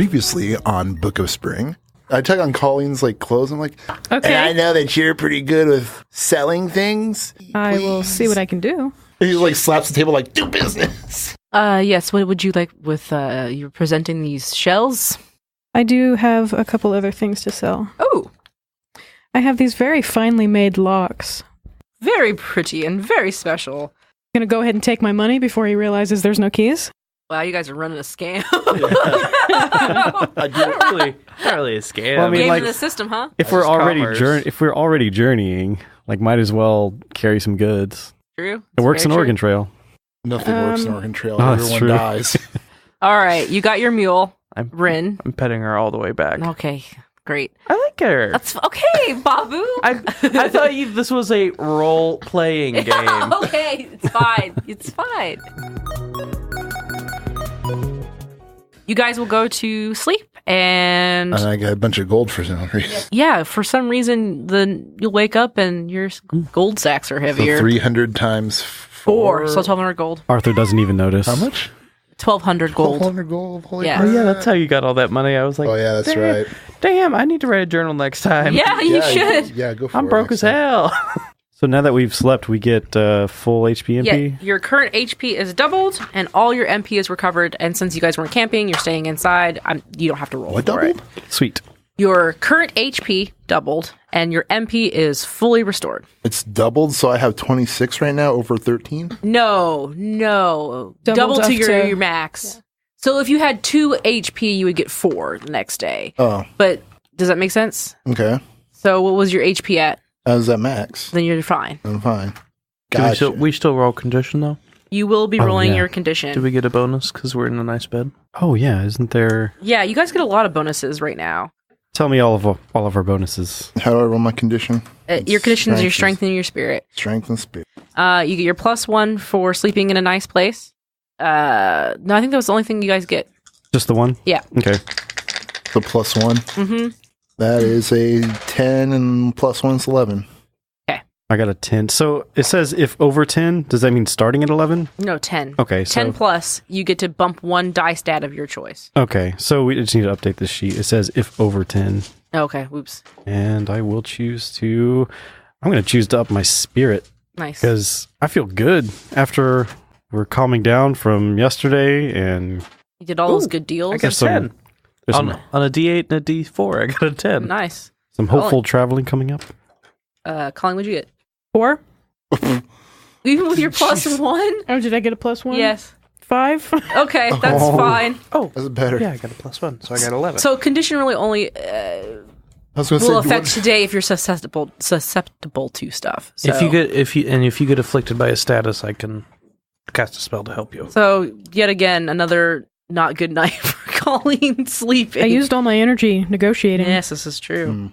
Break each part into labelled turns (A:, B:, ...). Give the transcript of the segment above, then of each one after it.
A: Previously on Book of Spring. I tug on Colleen's clothes. I'm like,
B: okay.
A: And I know that you're pretty good with selling things.
B: I will see what I can do.
A: He slaps the table do business.
C: Yes, what would you like with, you're presenting these shells?
B: I do have a couple other things to sell.
C: Oh!
B: I have these very finely made locks.
C: Very pretty and very special.
B: Gonna go ahead and take my money before he realizes there's no keys?
C: Wow, you guys are running a scam.
D: Not really a scam.
E: Well, I mean,
C: Game in the system, huh?
E: If we're already journeying, might as well carry some goods.
C: True.
E: It works in Oregon Trail.
A: Nothing works in Oregon Trail.
E: Oh,
A: Everyone
E: true.
A: dies.
C: All right, you got your mule, Rin.
D: I'm petting her all the way back.
C: Okay, great.
D: I like her.
C: That's okay, Babou.
D: I thought this was a role-playing game.
C: Okay, it's fine. It's fine. You guys will go to sleep, and
A: I got a bunch of gold for some reason.
C: yeah, for some reason, then you'll wake up and your gold sacks are heavier.
A: So 300 times
C: 4, so 1,200 gold.
E: Arthur doesn't even notice.
A: How much?
C: 1,200 gold.
A: 1,200 gold. Holy
C: Yeah.
A: crap.
D: Oh, yeah, that's how you got all that money. I was like,
A: Oh, yeah, that's right.
D: Damn, I need to write a journal next time.
C: Yeah, you should.
A: Yeah, go for it.
D: I'm broke as
A: next time.
D: hell.
E: So now that we've slept, we get full HP
C: Yeah,
E: MP?
C: your current HP is doubled, and all your MP is recovered. And since you guys weren't camping, you're staying inside. You don't have to roll
A: What
C: for
A: doubled?
C: it.
E: Sweet.
C: Your current HP doubled, and your MP is fully restored.
A: It's doubled, so I have 26 right now over 13.
C: No. Double
B: up
C: to your
B: to-
C: max. Yeah. So if you had 2 HP, you would get 4 the next day.
A: Oh,
C: But does that make sense?
A: okay.
C: So what was your HP at?
A: I was at max.
C: Then you're fine.
A: I'm fine.
D: Do
A: Gotcha.
D: we still roll condition, though?
C: You will be
E: Oh,
C: rolling
E: yeah.
C: your condition.
D: Do we get a bonus because we're in a nice bed?
E: Oh, yeah. Isn't there...
C: Yeah, you guys get a lot of bonuses right now.
E: Tell me all of our bonuses.
A: How do I roll my condition?
C: Your condition is your strength and your spirit.
A: Strength and spirit.
C: You get your +1 for sleeping in a nice place. No, I think that was the only thing you guys get.
E: Just the one?
C: Yeah.
E: Okay.
A: The +1.
C: Mm-hmm.
A: That is a 10 and +1's 11.
E: I got a 10. So it says if over 10, does that mean starting at 11?
C: No, 10.
E: Okay. So,
C: 10 plus, you get to bump 1 die stat of your choice.
E: Okay. So we just need to update this sheet. It says if over 10.
C: Okay, whoops.
E: And I will choose to... I'm going to choose to up my spirit.
C: Nice.
E: Because I feel good after we're calming down from yesterday and...
C: You did all those good deals.
D: I got
E: some-
D: 10.
E: There's
D: On a D8 and a D4, I got a 10.
C: Nice.
E: some hopeful traveling coming up.
C: Colleen, what'd you get?
B: 4?
C: Even with your +1?
B: Oh, did I get a +1?
C: Yes.
B: 5?
C: Okay, that's fine.
D: Oh,
A: That's better.
D: yeah, I got a +1, so I got 11.
C: So condition really only
A: I was going to
C: will
A: say,
C: affect today if you're susceptible to stuff. So,
D: if you get afflicted by a status, I can cast a spell to help you.
C: So yet again, another not good night for Colleen sleeping.
B: I used all my energy negotiating.
C: Yes, this is true.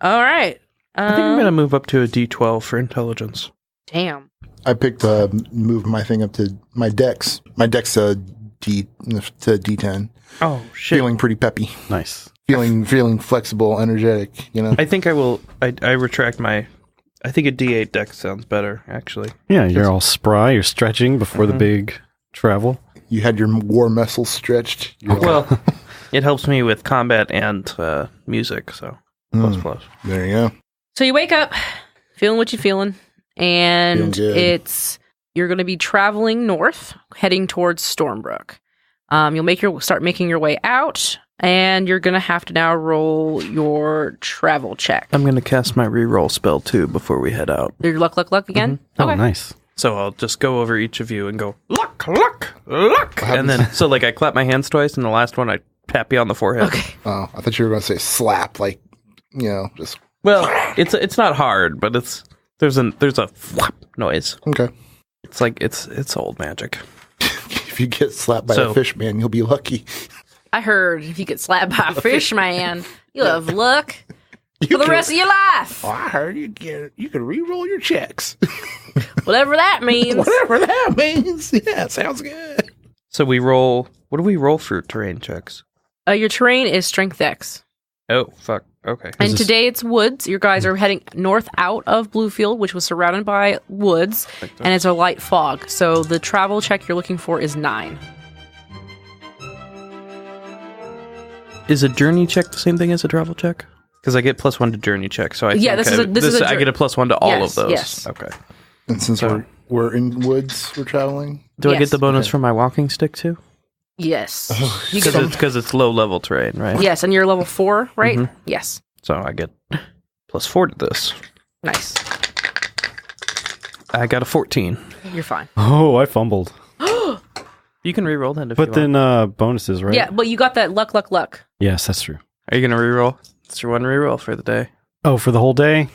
C: All right.
D: I think I'm going to move up to a D12 for intelligence.
C: Damn.
A: I picked move my thing up to my dex. My dex to D10.
D: Oh, shit.
A: Feeling pretty peppy.
E: Nice.
A: Feeling flexible, energetic,
D: I think I will... I retract my... I think a D8 dex sounds better, actually.
E: Yeah, you're all spry. You're stretching before the big travel.
A: You had your war muscles stretched.
D: Well, it helps me with combat and music, so plus.
A: There you go.
C: So you wake up, feeling what you're feeling, and
A: Feeling good.
C: you're going to be traveling north, heading towards Stormbrook. You'll start making your way out, and you're going to have to now roll your travel check.
D: I'm going to cast my reroll spell, too, before we head out.
C: Your luck again?
E: Oh,
C: Okay.
E: nice.
D: So I'll just go over each of you and go, luck! And then, I clap my hands twice, and the last one, I tap you on the forehead.
C: Okay.
A: Oh, I thought you were going to say slap, just...
D: Well, it's not hard, but there's a whap noise.
A: Okay.
D: It's like, it's old magic.
A: If you get slapped by a fish man, you'll be lucky.
C: I heard if you get slapped by a fish man, you'll have luck for the rest of your life.
A: Oh, I heard you can re-roll your checks.
C: Whatever that means.
A: Whatever that means. Yeah, sounds good.
D: So we roll, what do we roll for terrain checks?
C: Your terrain is strength X.
D: Oh, fuck. Okay.
C: And today it's woods. You guys are heading north out of Bluefield, which was surrounded by woods, and it's a light fog. So the travel check you're looking for is 9.
D: Is a journey check the same thing as a travel check? Because I get +1 to journey check, so I think
C: this is
D: I get a +1 to all of those.
C: Yes.
D: Okay.
A: And since we're in woods, we're traveling.
D: Do I
C: Yes.
D: get the bonus from my walking stick too?
C: Yes. You get
D: Because it's low level terrain, right?
C: Yes, and you're level 4, right?
D: Mhm.
C: Yes.
D: So I get +4 to this.
C: Nice.
D: I got a 14.
C: You're fine.
E: Oh, I fumbled.
D: You can reroll then if
E: But
D: you want.
E: then bonuses, right?
C: Yeah, but you got that luck.
E: Yes, that's true.
D: Are you going to reroll? It's your one reroll for the day.
E: Oh, for the whole day?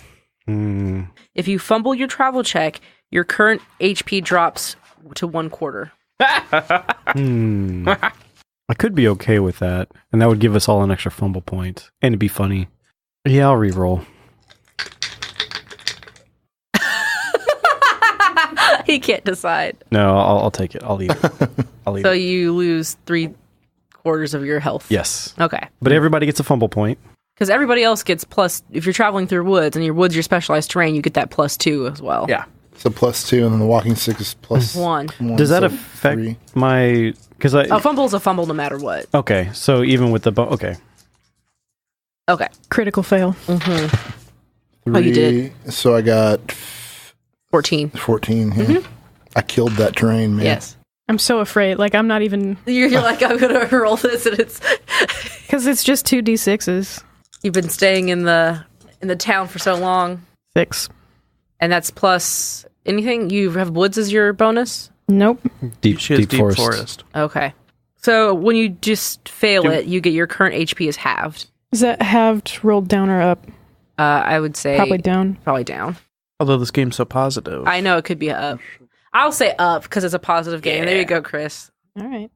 C: If you fumble your travel check, your current HP drops to 1/4.
E: I could be okay with that. And that would give us all an extra fumble point. And it'd be funny. Yeah, I'll reroll.
C: He can't decide.
E: No, I'll take it. I'll leave it.
C: So you lose 3/4 of your health.
E: Yes.
C: Okay.
E: But everybody gets a fumble point.
C: Because everybody else gets plus, if you're traveling through woods and your woods, your specialized terrain, you get that +2 as well.
D: Yeah.
A: So +2, and then the walking stick is +1.
C: 1.
E: Does that
A: so
E: affect
A: 3.
E: my... Because I...
C: A fumble's a fumble no matter what.
E: Okay, so even with the... Okay.
C: Okay.
B: Critical fail.
A: 3.
C: Oh, you did.
A: So I got
C: 14.
A: 14. Yeah. I killed that terrain, man.
C: Yes.
B: I'm so afraid. Like, I'm not even...
C: You're like, I'm going to roll this, and it's...
B: Because it's just 2d6s.
C: You've been staying in the town for so long.
B: 6.
C: And that's plus anything? You have woods as your bonus?
B: Nope.
E: Deep
D: forest.
C: Okay. So when you just fail it, you get your current HP is halved.
B: Is that halved, rolled down, or up?
C: I would say...
B: Probably down.
C: Probably down.
D: Although this game's so positive.
C: I know it could be up. I'll say up because it's a positive game.
D: Yeah.
C: There you go, Chris.
B: All right.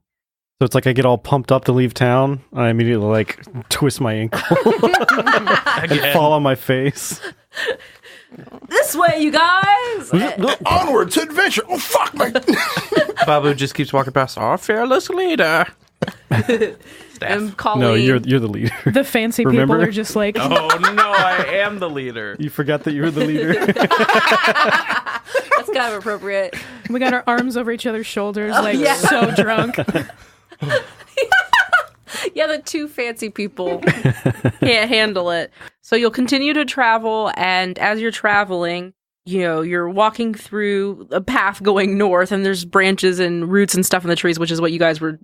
E: So it's like I get all pumped up to leave town, and I immediately, like, twist my ankle and fall on my face.
C: This way, you guys!
A: Onward to adventure. Oh, fuck, my...
D: Babou just keeps walking past. Our fearless leader.
C: And Colleen...
E: No, you're the leader.
B: The fancy
E: Remember?
B: people are just like...
D: Oh, no, I am the leader.
E: You forgot that you were the leader.
C: That's kind of appropriate.
B: We got our arms over each other's shoulders,
C: yeah.
B: so drunk.
C: Yeah, the two fancy people can't handle it. So you'll continue to travel, and as you're traveling, you know, you're walking through a path going north, and there's branches and roots and stuff in the trees, which is what you guys were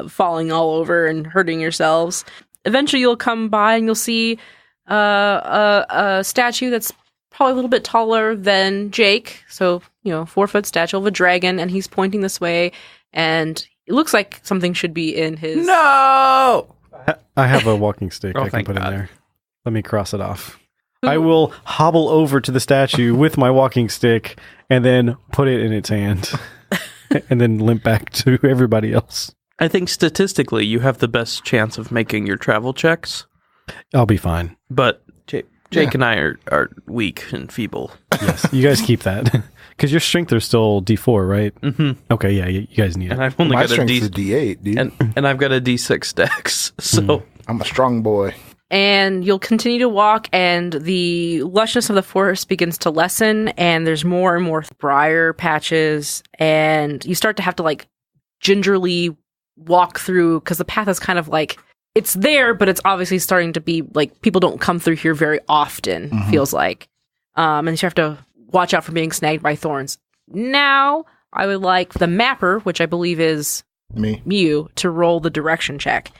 C: falling all over and hurting yourselves. Eventually, you'll come by and you'll see a statue that's probably a little bit taller than Jake. So, 4-foot statue of a dragon, and he's pointing this way, and it looks like something should be in his...
D: No!
E: I have a walking stick
D: Oh,
E: I can
D: thank
E: put
D: God.
E: in there. Let me cross it off. I will hobble over to the statue with my walking stick and then put it in its hand and then limp back to everybody else.
D: I think statistically you have the best chance of making your travel checks,
E: I'll be fine.
D: but Jake and I are weak and feeble.
E: Yes, you guys keep that. Because your strength are still D4, right?
D: Mm-hmm.
E: Okay, yeah, you guys need
D: And
E: it.
D: I've only
A: My
D: got a
A: strength's
D: D,
A: a D8, dude.
D: and I've got a D6 dex. So
A: I'm a strong boy.
C: And you'll continue to walk, and the lushness of the forest begins to lessen, and there's more and more briar patches, and you start to have to, like, gingerly walk through, because the path is kind of like, it's there, but it's obviously starting to be, like, people don't come through here very often, feels like. And you have to watch out for being snagged by thorns. Now, I would like the mapper, which I believe is
A: Me.
C: you, to roll the direction check.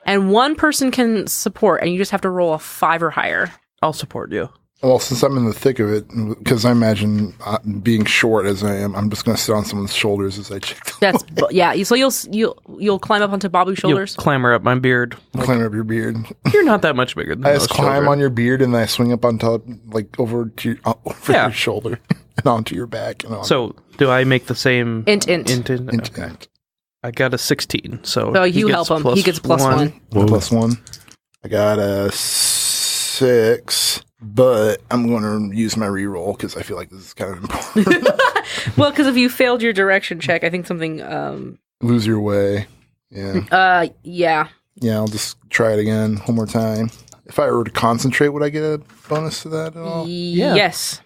C: And one person can support, and you just have to roll a 5 or higher.
D: I'll support you.
A: Well, since I'm in the thick of it, because I imagine being short as I am, I'm just going to sit on someone's shoulders as I check them.
C: That's yeah. So you'll climb up onto Babou's shoulders.
D: You'll clamber up my beard.
A: Climb up your beard.
D: You're not that much bigger than
A: I
D: those
A: just climb
D: children.
A: on your beard and then I swing up on top, like over to
D: Yeah.
A: your shoulder and onto your back. And on.
D: So do I make the same
C: Int.
D: Okay. I got a 16. So
C: So
D: he
C: you
D: gets
C: help him. He gets plus one.
A: plus 1. I got a 6, but I'm going to use my reroll because I feel like this is kind of important.
C: Well, because if you failed your direction check, I think something.
A: Lose your way. Yeah.
C: Yeah.
A: Yeah, I'll just try it again one more time. If I were to concentrate, would I get a bonus to that at all?
C: Yes.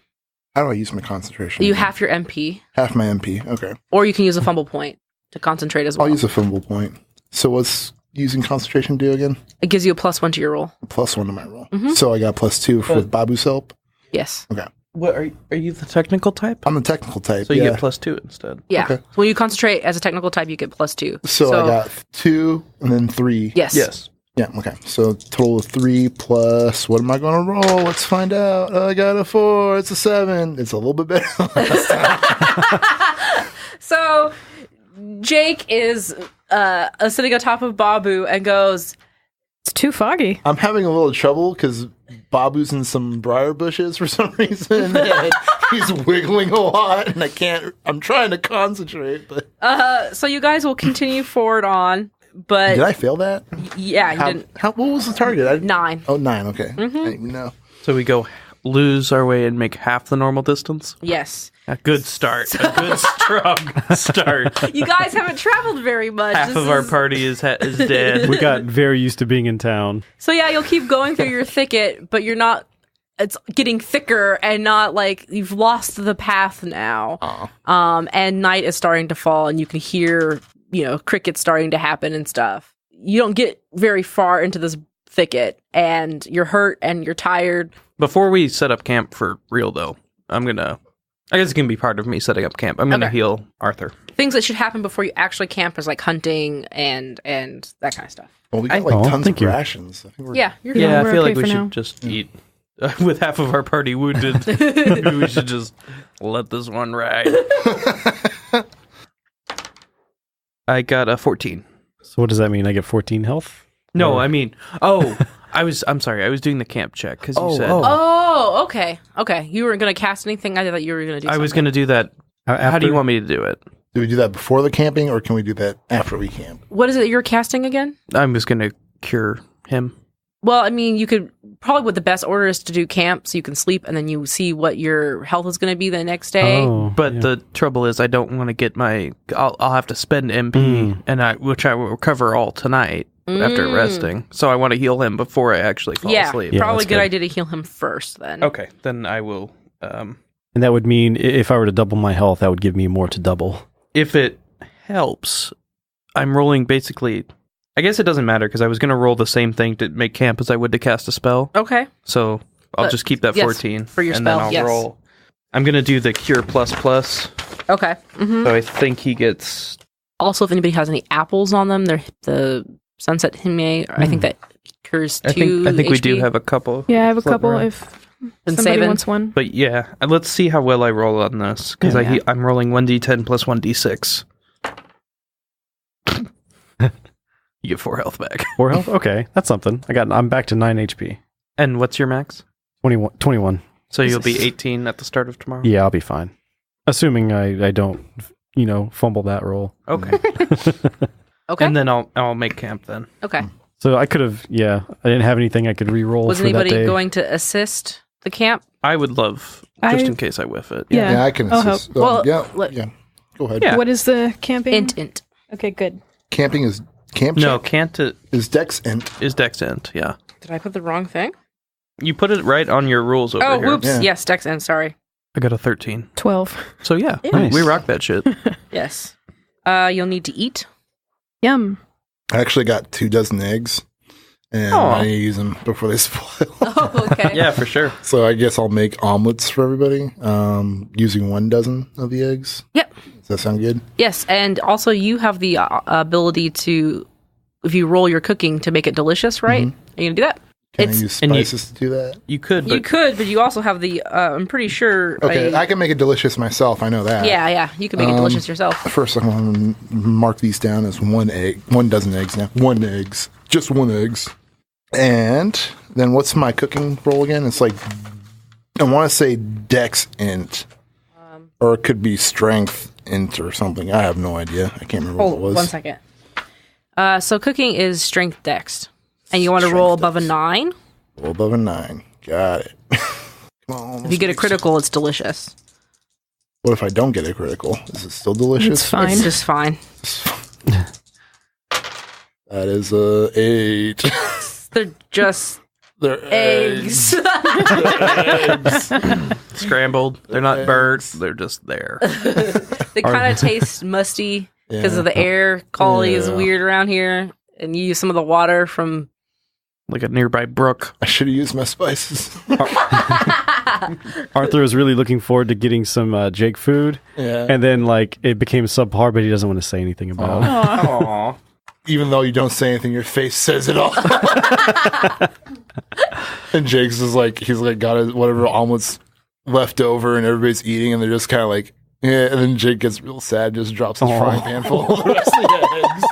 A: How do I use my concentration?
C: You half your MP,
A: half my MP. Okay.
C: or you can use a fumble point to concentrate as well.
A: I'll use a fumble point. So what's using concentration do again?
C: It gives you a +1 to your roll.
A: +1 to my roll. So I got +2 with Babou's help.
C: Yes.
A: Okay.
D: What are you the technical type?
A: I'm the technical type.
D: So you get +2 instead.
C: Yeah.
A: Okay.
C: So when you concentrate as a technical type, you get +2.
A: So I got 2 and then 3.
C: Yes.
D: Yes.
A: Yeah, okay. So total of 3 plus, what am I going to roll? Let's find out. I got a 4. It's a 7. It's a little bit better than last time.
C: So Jake is sitting on top of Babou and goes,
B: It's too foggy.
A: I'm having a little trouble because Babou's in some briar bushes for some reason. And he's wiggling a lot and I'm trying to concentrate. But
C: so you guys will continue forward on, but
A: did I fail that?
C: yeah, you didn't.
A: What was the target?
C: 9.
A: Oh, 9, okay. I didn't even know.
D: So we go lose our way and make half the normal distance.
C: Yes.
D: A good start. A good strong start.
C: You guys haven't traveled very much.
D: Half of our party is dead.
E: We got very used to being in town.
C: So yeah, you'll keep going through your thicket, but you're not. It's getting thicker and not like you've lost the path now. And night is starting to fall, and you can hear crickets starting to happen and stuff. You don't get very far into this thicket, and you're hurt and you're tired.
D: Before we set up camp for real, though, I guess it can be part of me setting up camp. I'm gonna heal Arthur.
C: Things that should happen before you actually camp is like hunting and that kind of stuff.
A: Well, we got tons of rations. I think
C: Yeah, you're
D: Yeah,
B: we're
D: I feel
B: okay
D: like we
B: for
D: should
B: now.
D: just eat. With half of our party wounded, maybe we should just let this one ride. I got a 14.
E: So what does that mean? I get 14 health?
D: No,
E: Or-
D: I mean, I'm sorry. I was doing the camp check because you said
C: Oh, okay. You weren't going to cast anything? I thought you were going to do
D: I was
C: something.
D: going to do that. How do you want me to do it?
A: Do we do that before the camping, or can we do that after we camp?
C: What is it you're casting again?
D: I'm just going to cure him.
C: Well, I mean, you could probably what the best order is to do camp so you can sleep and then you see what your health is going to be the next day.
E: Oh,
D: But
E: yeah.
D: the trouble is, I don't want to get I'll have to spend MP, which I will recover all tonight after resting. So I want to heal him before I actually fall asleep.
E: Yeah,
C: Probably
E: that's
C: a good
E: good.
C: idea to heal him first then.
D: Okay, then I will.
E: And that would mean if I were to double my health, that would give me more to double.
D: If it helps, I'm rolling basically. I guess it doesn't matter because I was going to roll the same thing to make camp as I would to cast a spell.
C: Okay.
D: So I'll
C: But-
D: just keep that
C: yes,
D: 14
C: for your
D: and
C: spell,
D: then I'll
C: yes.
D: roll. I'm going to do the cure plus.
C: Okay. Mm-hmm.
D: So I think he gets.
C: Also, if anybody has any apples on them, they're the Sunset Hime. I think that cures 2
D: I think we do
C: HP.
D: have a couple.
B: Yeah, I have a
D: floating
B: couple
D: around.
B: if
C: Been
B: somebody
C: saving.
B: wants one.
D: But yeah, let's see how well I roll on this because
C: Yeah.
D: I'm rolling 1d10 plus 1d6. You get 4 health back.
E: 4 health? Okay, that's something. I'm back to 9 HP.
D: And what's your max?
E: 21.
D: So you'll be 18 at the start of tomorrow?
E: Yeah, I'll be fine. Assuming I don't, fumble that roll.
D: Okay.
C: Okay.
D: And then I'll make camp then.
C: Okay.
E: So I could have, I didn't have anything I could re-roll
C: Was
E: for that
C: anybody
E: day.
C: going to assist the camp?
D: I would love, just in case I whiff it.
B: Yeah.
A: Yeah, I can
B: I'll
A: assist.
C: help. Well,
A: yeah. Go ahead.
D: Yeah.
B: What is the camping?
C: Int.
B: Okay, good.
A: Camping is camp
D: No,
A: check?
D: can't it
A: Is Dex int.
D: is Dex Int, yeah.
C: Did I put the wrong thing?
D: You put it right on your rules over here.
C: Whoops.
A: Yeah.
C: Yes, Dex Int. Sorry.
D: I got a 13.
B: 12.
D: So yeah,
E: Nice.
D: we rock that shit.
C: Yes. You'll need to eat.
B: Yum.
A: I actually got 2 dozen eggs, and
D: Aw.
A: I need to use them before they spoil.
C: Oh, okay.
D: Yeah, for sure.
A: So I guess I'll make omelets for everybody, using 1 dozen of the eggs.
C: Yep.
A: Does that sound good?
C: Yes, and also you have the ability to, if you roll your cooking, to make it delicious, right? Are you going to do that?
A: Can I use
D: and you-
A: spices to do that?
D: You could,
C: You
D: but
C: could, but you also have the, I'm pretty sure.
A: Okay, I can make it delicious myself. I know that.
C: Yeah, you can make it delicious yourself.
A: First, I'm going to mark these down as 1 egg, 1 dozen eggs now. 1 eggs. Just 1 eggs. And then what's my cooking roll again? It's like, I want to say Dex int. Or it could be strength int or something. I have no idea. I can't remember what it was.
C: 1 second. So cooking is strength dex. And you want to roll
A: Strength
C: above a
A: dex.
C: 9.
A: Roll above a 9. Got it. Come on,
C: If you get a critical, it's delicious.
A: What if I don't get a critical? Is it still delicious?
B: It's fine.
C: It's just fine.
A: That is a 8.
C: They're just
A: They're
C: eggs.
D: scrambled. They're not birds. They're just there.
C: They kind of taste musty because of the air quality is
A: Yeah.
C: weird around here. and you use some of the water from
D: Like a nearby brook.
A: I should have used my spices.
E: Arthur is really looking forward to getting some Jake food,
A: Yeah.
E: and then like it became subpar, but he doesn't want to say anything about it.
D: Aww.
A: Even though you don't say anything, your face says it all. And Jake's is like, he's like got his whatever omelets left over, and everybody's eating, and they're just kind of like, yeah. And then Jake gets real sad, just drops his frying pan full of the rest of the eggs.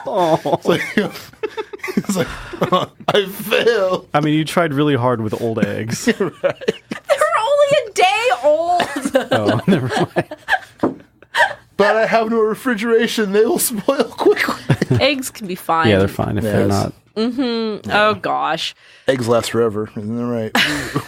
A: It's like, he's like, I failed.
E: I mean, you tried really hard with old eggs.
C: They were only a day old.
E: Oh, never mind.
A: But I have no refrigeration; they will spoil quickly.
C: Eggs can be fine.
E: Yeah, they're fine if they're not.
C: Mm-hmm. Oh gosh.
A: Eggs last forever, isn't that right?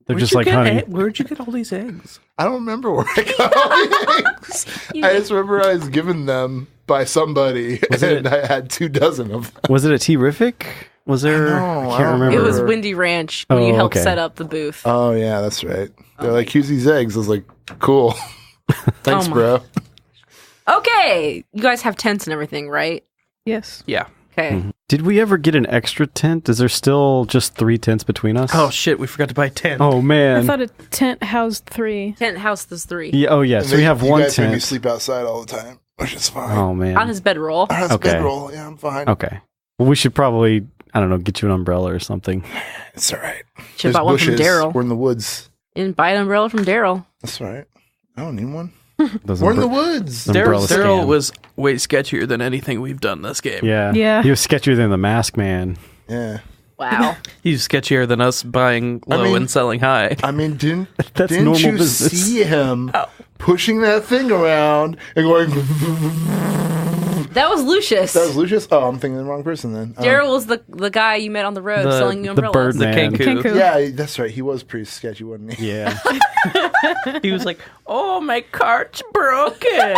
E: They're just like honey.
D: Where'd you get all these eggs?
A: I don't remember where I got all the eggs. I just remember I was given them by somebody, and I had 24 of them.
E: Was it a Terrific? Was there?
A: I
E: I can't
A: don't
E: remember.
C: It was Windy Ranch when you helped
E: okay.
C: set up the booth.
A: Oh yeah, that's right. They're like, "Here's these eggs." I was like, "Cool, thanks,
C: my-
A: bro."
C: Okay, you guys have tents and everything, right?
B: Yes.
D: Yeah.
C: Okay.
E: Did we ever get an extra tent? Is there still just 3 tents between us?
D: Oh shit, we forgot to buy 10.
E: Oh,
B: I
E: man.
B: thought a tent housed 3.
C: Tent house, there's 3
E: Yeah, oh, yeah.
A: And
E: So we have
A: you
E: one
A: guys make me
E: tent.
A: sleep outside all the time, which is fine.
E: Oh, man.
C: on his bedroll.
A: That's
E: Okay.
A: bedroll. Yeah, I'm fine.
E: Okay. Well, we should probably, I don't know, get you an umbrella or something.
A: It's all right.
C: Should have
A: There's
C: bought one from
A: bushes.
C: Daryl.
A: We're in the woods.
C: And buy an umbrella from Daryl.
A: That's all right. I don't need one.
E: Those
A: We're in the
E: umbre-
A: woods.
E: umbrella
D: Daryl
E: scam.
D: was way sketchier than anything we've done this game.
E: Yeah.
B: Yeah.
E: He was sketchier than the Mask Man.
A: Yeah.
C: Wow.
D: He's sketchier than us buying low
A: mean-
D: and selling high.
A: I mean, didn't
E: That's
A: you
E: normal business.
A: see him pushing that thing around and going?
C: That was Lucius.
A: That was Lucius. Oh, I'm thinking of the wrong person then.
C: Daryl was the guy you met on the road selling you
E: the
C: umbrellas.
E: bird
D: The
E: man.
D: Kenku.
B: Kenku.
A: Yeah, that's right. He was pretty sketchy, wasn't he?
E: Yeah.
D: He was like, "Oh, my cart's broken.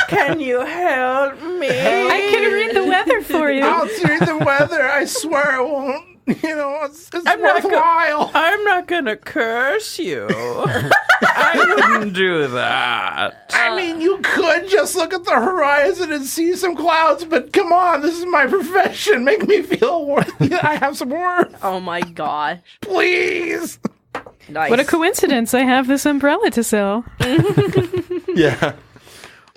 D: Can you help me?"
B: I can read the weather for you.
A: I'll read the weather. I swear I won't. You know, it's
D: I'm not
A: worthwhile.
D: I'm not gonna curse you. I wouldn't do that.
A: I mean, you could just look at the horizon and see some clouds, but come on, this is my profession. Make me feel worthy. I have some worth,
C: Oh my gosh.
A: please.
C: Nice.
B: What a coincidence. I have this umbrella to sell.
A: Yeah.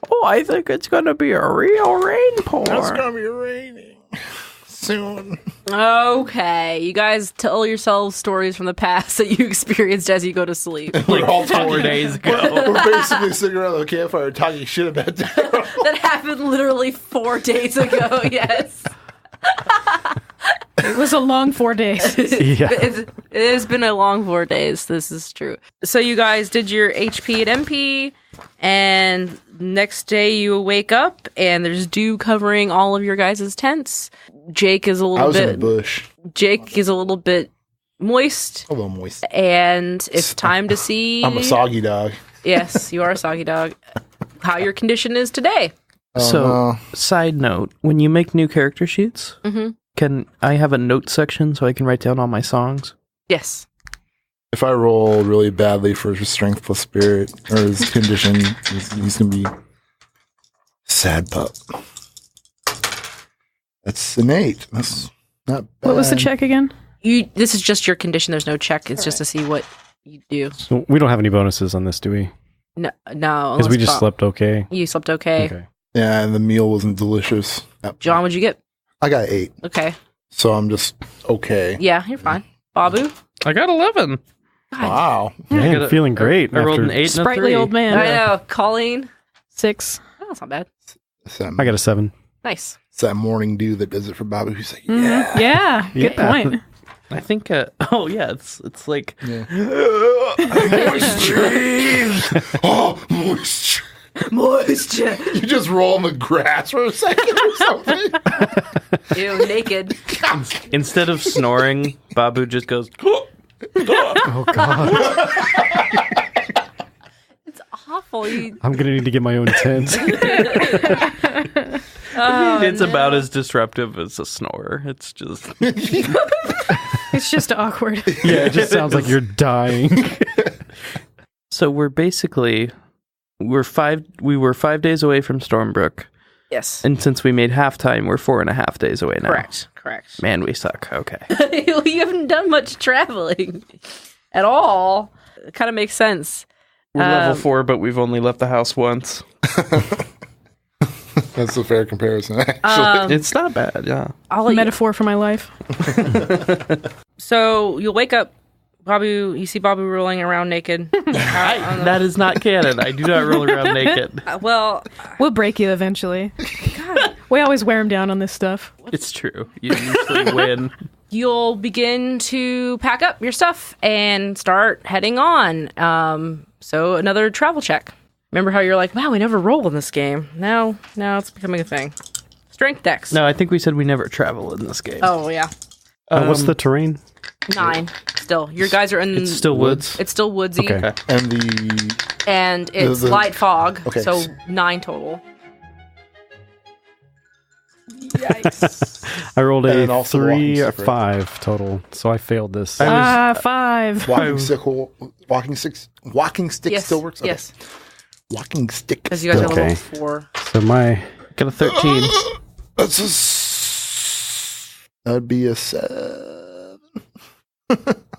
D: Oh, I think it's gonna be a real rain pour.
A: It's going to be raining soon.
C: Okay. You guys tell yourselves stories from the past that you experienced as you go to sleep.
A: We're all
D: 4 days ago.
A: We're basically sitting around the campfire talking shit about Daryl.
C: That happened literally 4 days ago, yes.
B: It was a long 4 days.
E: Yeah.
C: It has been a long 4 days. This is true. So you guys did your HP at MP, and next day you wake up, and there's dew covering all of your guys' tents. Jake is a
A: I
C: little
A: was in a
C: bit.
A: bush.
C: Jake is a little bit moist,
A: A little moist.
C: and it's time to see.
A: I'm a soggy dog.
C: Yes, you are a soggy dog. How your condition is today?
D: So,
A: no.
D: side note: when you make new character sheets,
C: Mhm.
D: can I have a note section so I can write down all my songs?
C: Yes.
A: If I roll really badly for his strength plus spirit, or his condition, he's going to be sad pup. That's an 8. That's not bad.
B: What was the check again?
C: This is just your condition. There's no check. It's just to see what you do.
E: So we don't have any bonuses on this, do we?
C: No.
E: Because we just slept okay.
C: You slept okay.
E: Okay.
A: Yeah, and the meal wasn't delicious.
C: John, what'd you get?
A: I got 8,
C: Okay.
A: so I'm just okay.
C: Yeah, you're fine. Babou?
D: I got 11.
A: Wow.
E: Man,
D: got a-
E: feeling great.
D: I rolled
E: after-
D: an 8 and a
B: Sprightly
D: 3.
B: old man.
C: I know. Colleen?
B: 6.
C: Oh, that's not bad.
E: I got a 7.
C: Nice.
A: It's that morning dew that does it for Bobby. Who's like,
B: Yeah. Yeah. Good
E: Yeah.
B: point.
D: I think. Oh yeah, it's like
A: moisture. Oh, moisture.
C: Moisture.
A: You just roll in the grass for a second or something.
C: Ew, naked.
D: instead of snoring, Babou just goes.
E: Oh, God.
C: It's awful.
E: I'm going to need to get my own tent.
D: It's about as disruptive as a snore. It's just.
B: It's just awkward.
E: Yeah, it just sounds like you're dying.
D: So we're basically we were 5 days away from Stormbrook.
C: Yes.
D: And since we made halftime, we're 4.5 days away now.
C: Correct.
D: Man, we suck. Okay.
C: You haven't done much traveling at all. It kind of makes sense.
D: We're level 4, but we've only left the house once.
A: That's a fair comparison, actually.
D: It's not bad, yeah.
B: Metaphor for my life.
C: So you'll wake up, Babou. You see Babou rolling around naked.
D: That is not canon. I do not roll around naked.
C: Well,
B: We'll break you eventually. God, we always wear him down on this stuff.
D: It's true. You usually win.
C: you'll begin to pack up your stuff and start heading on. So another travel check. Remember how you're like, wow, we never roll in this game. Now it's becoming a thing. Strength dex.
D: No, I think we said we never travel in this game.
C: Oh, yeah.
E: What's the terrain?
C: 9. Still. Your guys are in...
D: It's still woods.
C: It's still woodsy.
E: Okay.
A: And
C: it's light fog.
A: Okay.
C: So 9 total.
B: Yikes.
E: I rolled
A: And
E: a
A: also
E: 3
A: walking
E: or
A: stick,
E: 5 total, so I failed this.
B: 5.
A: Walking stick
C: Yes.
A: still works? Okay.
C: Yes.
A: Walking stick.
C: Because you guys are
E: Okay.
C: level 4.
E: So my
D: Got a 13.
A: That'd be a 7.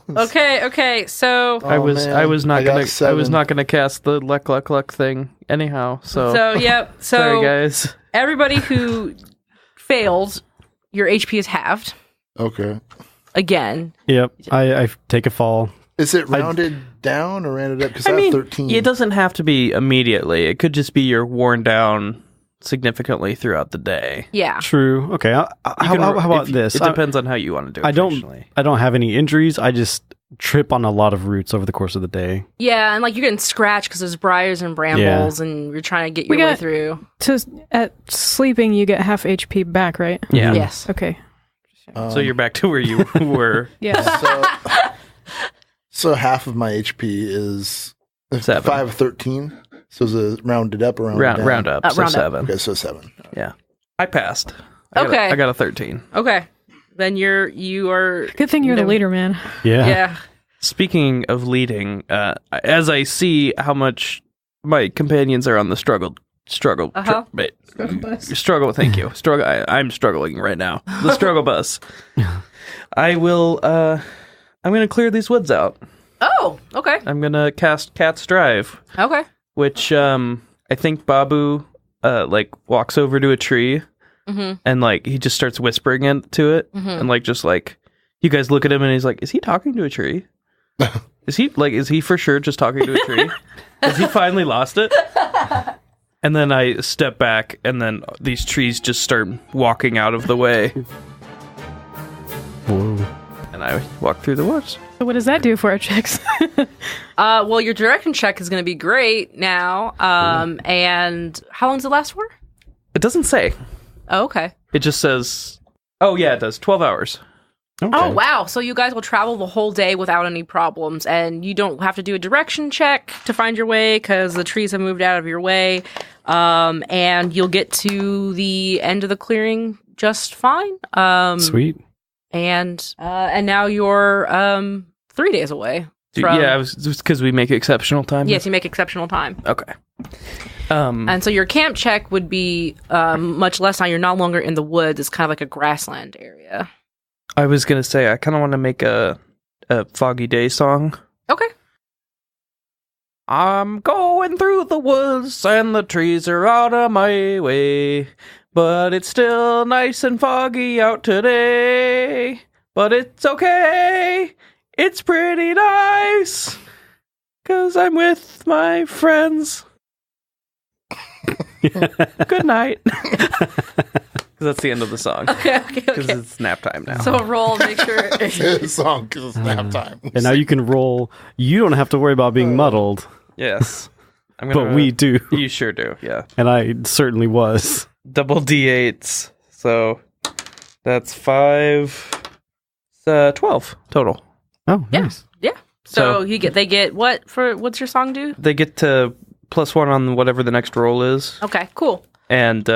C: Okay. So
D: I was not
A: got
D: gonna cast the luck thing anyhow. So
C: yep. So
D: sorry guys.
C: everybody who failed, your HP is halved
A: Okay.
C: again.
E: Yep, I take a fall.
A: Is it rounded down or rounded up? Because I,
D: I mean,
A: have 13.
D: it doesn't have to be immediately. It could just be you're worn down significantly throughout the day.
C: Yeah.
E: True. Okay. How about this?
D: It depends on how you want to do it.
E: I don't
D: personally.
E: have any injuries. I just trip on a lot of roots over the course of the day.
C: Yeah, and like you're getting scratched because there's briars and brambles, and you're trying to get your way through.
B: At sleeping, you get half HP back, right?
D: Yeah.
C: Yes.
B: Okay.
D: So you're back to where you were.
B: Yeah.
A: So half of my HP is
D: 7.
A: If I have 13, so is it rounded up or rounded down?
D: Round up. So
C: round up.
D: 7.
A: Okay, so 7.
D: Yeah. I passed.
C: I
D: I got a 13.
C: Okay. Then you are
B: Good thing you're the leader, man.
C: yeah.
D: Speaking of leading, as I see how much my companions are on the struggle. Thank you. I'm struggling right now. The struggle bus. I will. I'm gonna clear these woods out.
C: Oh, okay.
D: I'm gonna cast Cat's Drive,
C: Okay.
D: which I think Babou walks over to a tree and he just starts whispering into it and just you guys look at him and he's like, is he talking to a tree? Is he for sure just talking to a tree? Has he finally lost it? And then I step back and then these trees just start walking out of the way.
E: Whoa.
D: And I walk through the woods.
B: So what does that do for our checks?
C: Well, your direction check is going to be great now. And how long does it last for?
D: It doesn't say.
C: Oh, okay.
D: It just says, oh yeah, it does. 12 hours.
E: Okay.
C: Oh, wow. So you guys will travel the whole day without any problems, and you don't have to do a direction check to find your way because the trees have moved out of your way. And you'll get to the end of the clearing just fine.
E: Sweet.
C: And now you're 3 days away.
D: Yeah, it was just because we make exceptional time.
C: Yes, you make exceptional time.
D: Okay.
C: And so your camp check would be much less now. You're no longer in the woods. It's kind of like a grassland area.
D: I was going to say, I kind of want to make a Foggy Day song.
C: Okay.
D: I'm going through the woods and the trees are out of my way, but it's still nice and foggy out today. But it's okay. It's pretty nice 'cause I'm with my friends. Good night. Because that's the end of the song.
C: Okay.
D: Because it's nap time now.
C: So roll, make sure.
A: It's a song because it's nap time.
E: And now you can roll. You don't have to worry about being muddled,
D: Yes.
E: but we do.
D: You sure do, yeah.
E: And I certainly was.
D: Double D8s. So that's 5, 12 total.
E: Oh, nice.
C: Yeah. So they get what's your song do?
D: They get to +1 on whatever the next roll is.
C: Okay, cool.
D: And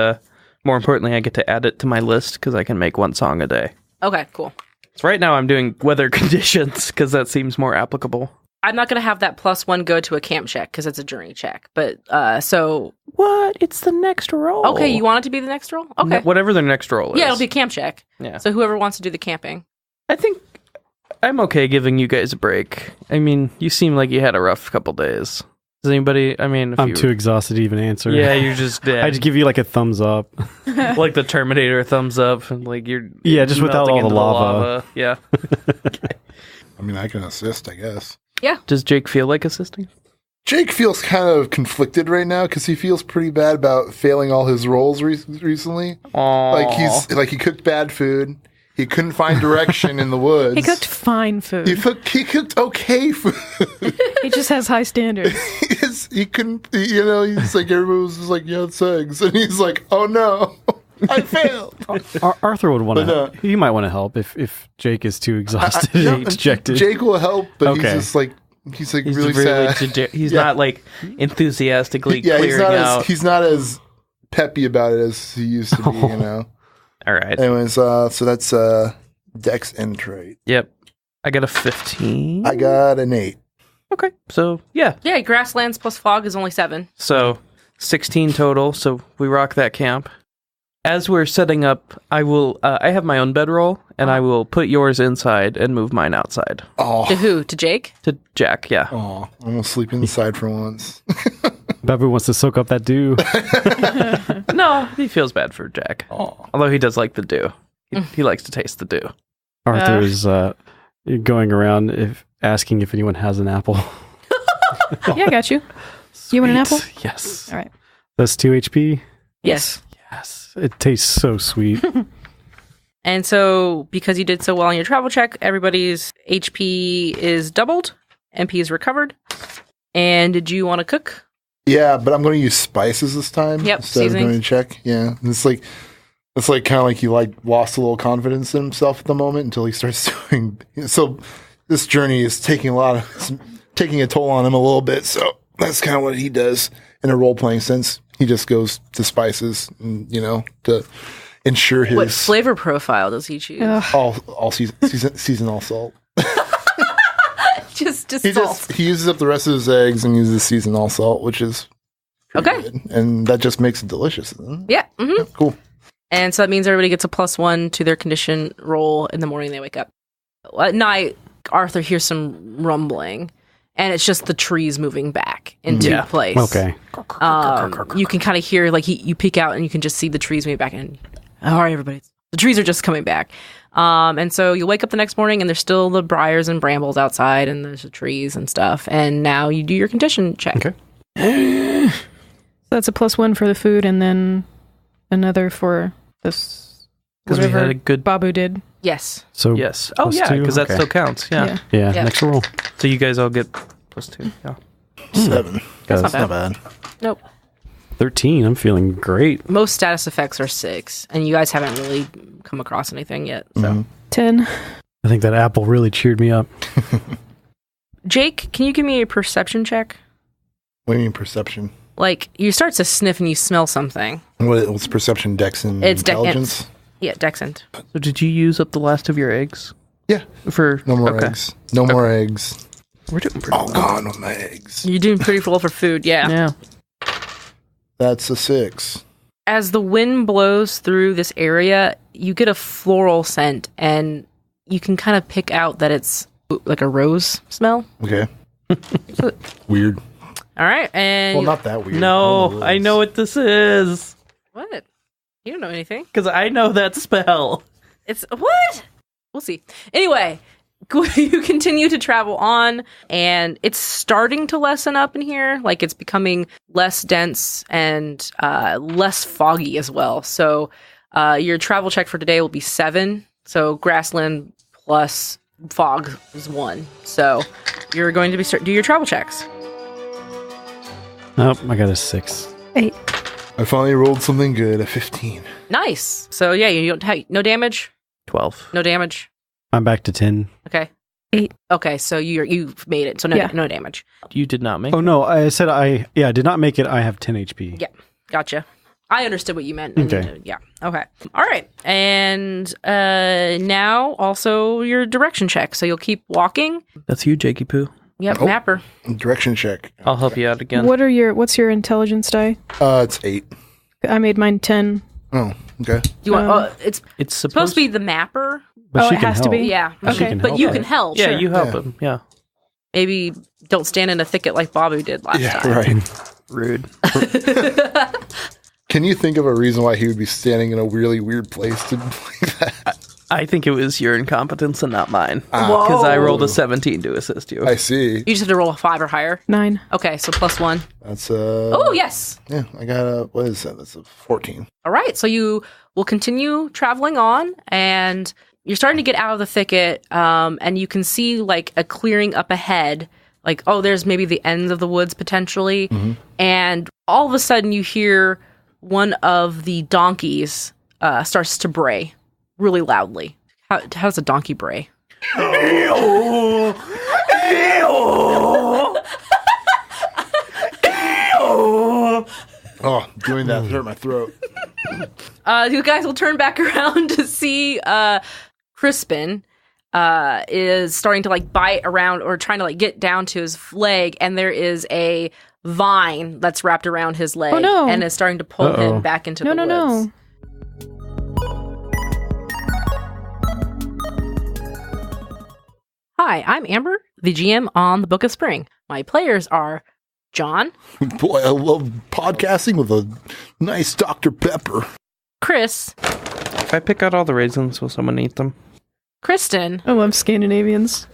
D: more importantly, I get to add it to my list because I can make one song a day.
C: Okay, cool.
D: So right now I'm doing weather conditions because that seems more applicable.
C: I'm not going to have that +1 go to a camp check because it's a journey check. But so
D: What? It's the next roll.
C: okay, you want it to be the next roll? Okay,
D: Whatever the next roll is.
C: yeah, it'll be a camp check.
D: Yeah.
C: So whoever wants to do the camping.
D: I think I'm okay giving you guys a break. I mean, you seem like you had a rough couple days. Does anybody? I mean, if
E: I'm too exhausted to even answer.
D: Yeah, you're just dead.
E: I just give you like a thumbs up.
D: like the Terminator thumbs up, and like you're
E: Just without
D: melting
E: all the
D: into
E: lava.
D: Yeah.
A: I mean, I can assist, I guess.
D: Does Jake feel like assisting?
A: Jake feels kind of conflicted right now because he feels pretty bad about failing all his rolls recently.
D: Aww.
A: Like he cooked bad food. He couldn't find direction in the woods.
B: He cooked fine food.
A: He cooked okay food.
B: He just has high standards.
A: He couldn't, he's like, everybody was just like, yeah, it's eggs. And he's like, oh no, I failed.
E: Arthur would want to.
A: But,
E: He might want to help if Jake is too exhausted and dejected.
A: Jake will help, but
E: Okay.
A: he's really sad.
D: He's
A: Yeah.
D: not like enthusiastically
A: Yeah,
D: clearing out.
A: he's not as peppy about it as he used to be,
D: All right.
A: Anyways, so that's Dex and trait.
D: Yep. I got a 15.
A: I got an 8.
D: Okay. So, yeah.
C: Yeah, grasslands plus fog is only 7.
D: So, 16 total. So, we rock that camp. As we're setting up, I will. I have my own bedroll, and I will put yours inside and move mine outside.
C: To
A: Oh,
C: who? To Jake?
D: To Jack, yeah.
A: I'm gonna sleep inside for once.
E: Babou wants to soak up that dew.
D: No, he feels bad for Jack.
A: Oh,
D: Although he does like the dew. He likes to taste the dew.
E: Arthur is going around asking if anyone has an apple.
B: Yeah, I got you. You want an apple?
E: Sweet. Yes.
B: All right.
E: That's 2 HP.
C: Yes.
E: Yes. It tastes so sweet.
C: And so, because you did so well on your travel check, everybody's HP is doubled, MP is recovered. And did you want to cook?
A: yeah, but I'm gonna use spices this time.
C: Yep,
A: instead of
C: seasonings.
A: doing a check. Yeah, and it's like kind of like he lost a little confidence in himself at the moment until he starts doing. So this journey is taking a toll on him a little bit. So that's kind of what he does in a role playing sense. He just goes to spices, and, to ensure his
C: What flavor profile does he choose?
A: all season all salt.
C: Just
A: He
C: salt.
A: he uses up the rest of his eggs and uses season all salt, which is pretty
C: Okay.
A: good. And that just makes it delicious. Isn't it?
C: Yeah.
A: Yeah, cool.
C: And so that means everybody gets a +1 to their condition roll in the morning they wake up. At night, Arthur hears some rumbling, and it's just the trees moving back into place.
E: Okay.
C: You can kind of hear, you peek out and you can just see the trees moving back. And all right, everybody, the trees are just coming back. And so you wake up the next morning and there's still the briars and brambles outside and there's the trees and stuff. And now you do your condition check.
E: Okay.
B: So that's a +1 for the food, and then another for this.
D: 'Cause we had
B: Whatever
D: a good-
B: Babou did.
C: Yes.
E: So
D: Yes. Oh,
E: plus
D: yeah,
E: 2?
D: because that
E: Okay.
D: still counts. Yeah.
E: Yeah,
C: Yeah.
E: next roll.
D: So you guys all get +2. Yeah.
A: 7.
C: That's not bad. Nope.
E: 13. I'm feeling great.
C: Most status effects are 6, and you guys haven't really come across anything yet. So,
B: 10.
E: I think that apple really cheered me up.
C: Jake, can you give me a perception check?
A: What do you mean perception?
C: Like, you start to sniff and you smell something.
A: What's perception, dex, and
C: It's
A: intelligence?
C: Yeah, Dexent.
D: So did you use up the last of your eggs?
A: Yeah.
D: For
A: No more
D: okay.
A: eggs. No more eggs.
D: We're doing pretty
A: All
D: well.
A: gone with my eggs.
C: You're doing pretty full for food, yeah.
D: Yeah.
A: That's a 6.
C: As the wind blows through this area, you get a floral scent, and you can kind of pick out that it's like a rose smell.
A: Okay. Weird.
C: All right, and
A: Well, not that weird.
D: No, I know what this is.
C: what? You don't know anything.
D: Because I know that spell.
C: It's what? We'll see. Anyway, you continue to travel on, and it's starting to lessen up in here. Like, it's becoming less dense and less foggy as well. So your travel check for today will be 7. So grassland plus fog is 1. So you're going to do your travel checks.
E: Nope, I got a 6.
B: 8.
A: I finally rolled something good, a 15.
C: Nice. So yeah, you don't have no damage.
D: 12.
C: No damage.
E: I'm back to 10.
C: Okay.
B: 8.
C: Okay, so you've made it. So no,
B: Yeah.
C: no damage.
D: You did not make
E: Oh, no, I said I did not make it. I have 10 HP.
C: Yeah. Gotcha. I understood what you meant. and,
E: Okay.
C: yeah. Okay. All right. And now also your direction check. So you'll keep walking.
D: That's you, Jakey Poo.
C: Yep,
A: Oh.
C: mapper.
A: Direction check.
D: I'll help you out again.
B: What's your intelligence die?
A: It's 8.
B: I made mine 10.
A: Oh, okay.
C: You want? It's
D: It's
C: supposed to be the mapper.
E: But she
B: it
E: can
B: has
E: help.
B: to be?
C: Yeah.
E: But she
B: Okay.
E: can
C: But
E: help.
C: you can help.
D: Yeah,
C: sure.
D: you help
A: Yeah.
D: him. Yeah.
C: Maybe don't stand in a thicket like Babou did last
A: Yeah,
C: time.
A: right.
D: Rude.
A: Can you think of a reason why he would be standing in a really weird place to like that?
D: I think it was your incompetence and not mine.
A: Ah.
D: Because I rolled a 17 to assist you.
A: I see.
C: You just have to roll a 5 or higher.
B: 9.
C: Okay, so +1.
A: That's
C: Oh, yes.
A: yeah. I got a what is that? That's a 14.
C: All right, so you will continue traveling on, and you're starting to get out of the thicket, and you can see like a clearing up ahead. Like, oh, there's maybe the ends of the woods potentially, and all of a sudden you hear one of the donkeys starts to bray really loudly. How does a donkey bray?
A: Oh, doing that hurt my throat.
C: You guys will turn back around to see Crispin is starting to like bite around or trying to like get down to his leg, and there is a vine that's wrapped around his leg.
B: Oh, no.
C: And is starting to pull
E: Uh-oh.
C: him back into
B: No,
C: the
B: no,
C: woods.
B: no.
C: Hi, I'm Amber, the GM on the Book of Spring. My players are John,
A: Boy, I love podcasting with a nice Dr. Pepper.
C: Chris,
D: If I pick out all the raisins, will someone eat them?
C: Kristen,
B: I love Scandinavians.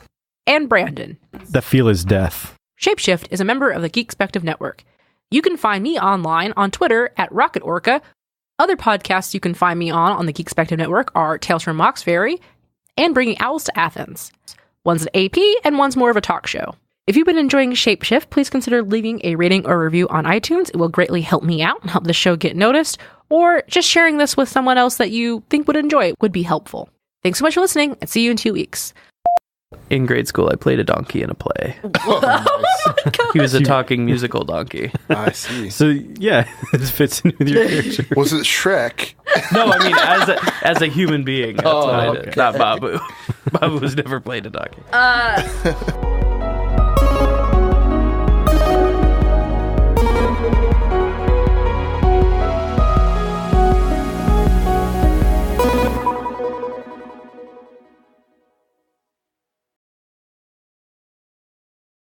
C: and Brandon.
E: That feel is death.
C: Shapeshift is a member of the Geekspective Network. You can find me online on Twitter at Rocket Orca. Other podcasts you can find me on the Geekspective Network are Tales from Mox Ferry and Bringing Owls to Athens. One's an AP and one's more of a talk show. If you've been enjoying Shapeshift, please consider leaving a rating or review on iTunes. It will greatly help me out and help the show get noticed, or just sharing this with someone else that you think would enjoy it would be helpful. Thanks so much for listening, and see you in 2 weeks.
D: In grade school, I played a donkey in a play. He was a talking musical donkey.
A: I see.
E: So yeah, this fits in with your character.
A: Was it Shrek?
D: No, I mean as a human being. That's what I did.
A: okay.
D: Not Babou. Babou has never played a donkey.